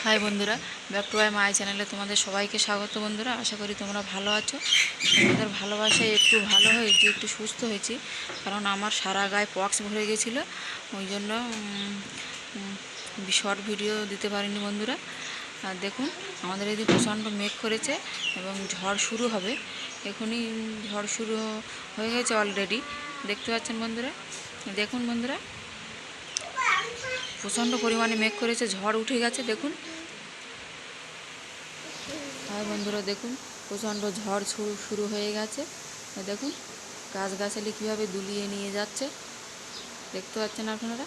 High বন্ধুরা, back to my মাই চ্যানেলে তোমাদের সবাইকে স্বাগত। বন্ধুরা, আশা করি তোমরা ভালো আছো। তোমাদের ভালোবাসায় একটু ভালো হয়েছি, একটু সুস্থ হয়েছি, কারণ আমার সারা গায়ে পক্স ভরে গেছিলো। ওই জন্য শর্ট ভিডিও দিতে পারিনি বন্ধুরা। আর দেখুন, আমাদের এদিকে প্রচণ্ড মেঘ করেছে এবং ঝড় শুরু হবে। এখনই ঝড় শুরু হয়ে গেছে অলরেডি, দেখতে পাচ্ছেন বন্ধুরা। দেখুন বন্ধুরা, প্রচণ্ড পরিমাণে মেঘ করেছে, ঝড় উঠে গেছে দেখুন। আর বন্ধুরা দেখুন, প্রচণ্ড ঝড় শুরু হয়ে গেছে। দেখুন গাছগাছালি কীভাবে দুলিয়ে নিয়ে যাচ্ছে, দেখতে পাচ্ছেন আপনারা।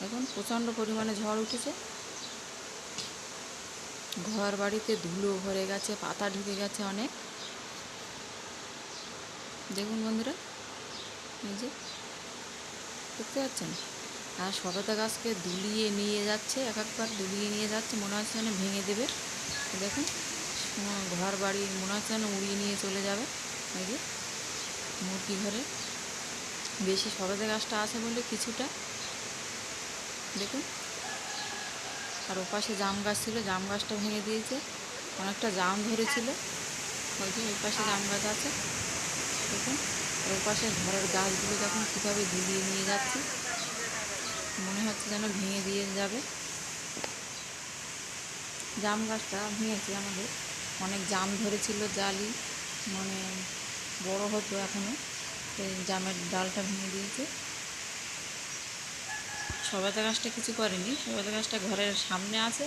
দেখুন প্রচণ্ড পরিমাণে ঝড় উঠেছে, ঘর বাড়িতে ধুলো ভরে গেছে, পাতা ঢুকে গেছে অনেক। দেখুন বন্ধুরা, এই যে দেখতে পাচ্ছেন। আর সবেদা গাছকে দুলিয়ে নিয়ে যাচ্ছে, এক একবার দুলিয়ে নিয়ে যাচ্ছে, মনে হচ্ছে যেন ভেঙে দেবে। দেখুন ঘর বাড়ি মনে হচ্ছে যেন উড়িয়ে নিয়ে চলে যাবে। এই যে মুরগি ঘরে বেশি সবেদা গাছটা আছে বলে কিছুটা দেখুন। আর ওপাশে জাম গাছ ছিল, জাম গাছটা ভেঙে দিয়েছে, অনেকটা জাম ধরেছিল। ওই যে ওই পাশে জাম গাছ আছে দেখুন। আর ওপাশে ঘরের গাছগুলো দেখুন কীভাবে দুলিয়ে নিয়ে যাচ্ছে, মনে হচ্ছে যেন ভেঙে দিয়ে যাবে। জাম গাছটা ভেঙেছে, আমাদের অনেক জাম ধরেছিল, জালি মানে বড় হতো এখনও, সেই জামের ডালটা ভেঙে দিয়েছে। সবেদা গাছটা কিছু করেনি, সবেদা গাছটা ঘরের সামনে আছে,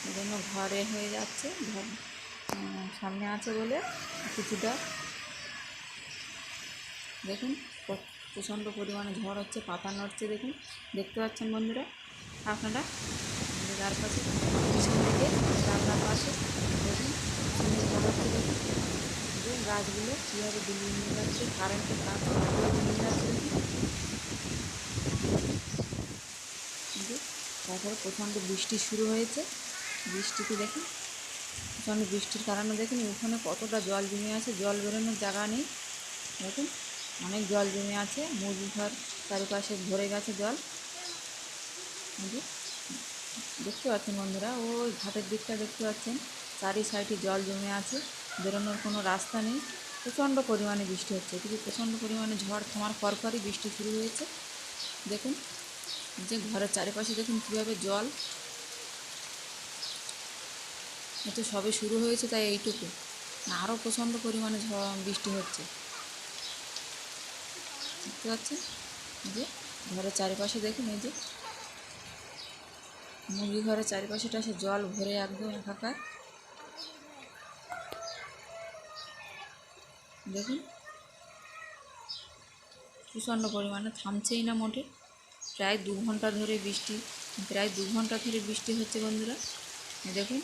ওই জন্য ঘরে হয়ে যাচ্ছে। ঘর সামনে আছে বলে কিছুটা দেখুন। প্রচণ্ড পরিমাণে ঝড় হচ্ছে, পাতা নড়ছে দেখুন, দেখতে পাচ্ছেন বন্ধুরা আপনারা। যার পাশে পিছন দিকে রান্নার পাশে দেখুন পিছনে ঝড় হচ্ছে দেখুন, যে গাছগুলো কীভাবে দুলিয়ে নিয়ে যাচ্ছে, কারেন্টের তার কীভাবে নিয়ে যাচ্ছে দেখুন। যে তারপরে প্রচণ্ড বৃষ্টি শুরু হয়েছে, বৃষ্টিতে দেখুন প্রচণ্ড বৃষ্টির কারণে দেখুন ওখানে কতটা জল জমে আছে, জল বেরোনোর জায়গা নেই দেখুন, অনেক জল জমে আছে। মুরগি ঘর চারিপাশে ভরে গেছে জল। দেখতে পাচ্ছেন বন্ধুরা, ওই ঘাটের দিকটা দেখতে পাচ্ছেন, চারি সাইডে জল জমে আছে, বেরোনোর কোনো রাস্তা নেই। প্রচণ্ড পরিমাণে বৃষ্টি হচ্ছে, কিন্তু প্রচণ্ড পরিমাণে ঝড় থামার পরপরই বৃষ্টি শুরু হয়েছে দেখুন। যে ঘরের চারিপাশে দেখুন কীভাবে জল, এতো সবে শুরু হয়েছে তাই এইটুকু, আরও প্রচণ্ড পরিমাণে বৃষ্টি হচ্ছে দেখতে পাচ্ছেন। যে ঘরের চারিপাশে দেখুন, এই যে মুরগি ঘরের চারিপাশেটা সে জল ভরে একদম একাকার দেখুন। প্রচণ্ড পরিমাণে থামছেই না মোটে, প্রায় 2 ঘন্টা ধরে বৃষ্টি, প্রায় 2 ঘন্টা ধরে বৃষ্টি হচ্ছে বন্ধুরা। দেখুন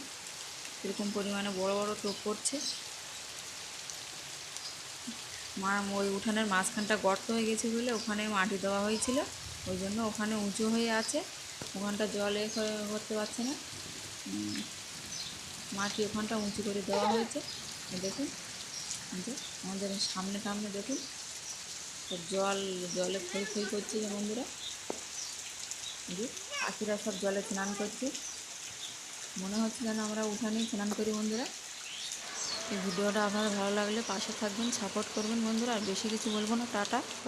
এরকম পরিমাণে বড় বড় টোপ পড়ছে। ওই উঠানের মাঝখানটা গর্ত হয়ে গেছে বলে ওখানে মাটি দেওয়া হয়েছিল, ওই জন্য ওখানে উঁচু হয়ে আছে, ওখানটা জলে করতে পারছে না, মাটি ওখানটা উঁচু করে দেওয়া হয়েছে। দেখুন যে আমাদের সামনে টামনে দেখুন জলে ফই ফই করছে যে বন্ধুরা। যে পাখিরা সব জলে স্নান করছে, মনে হচ্ছে যেন আমরা উঠানেই স্নান করি বন্ধুরা। এই ভিডিওটা আপনার ভালো লাগলে পাশে থাকবেন, সাপোর্ট করবেন বন্ধুরা। আর বেশি কিছু বলবো না, টাটা।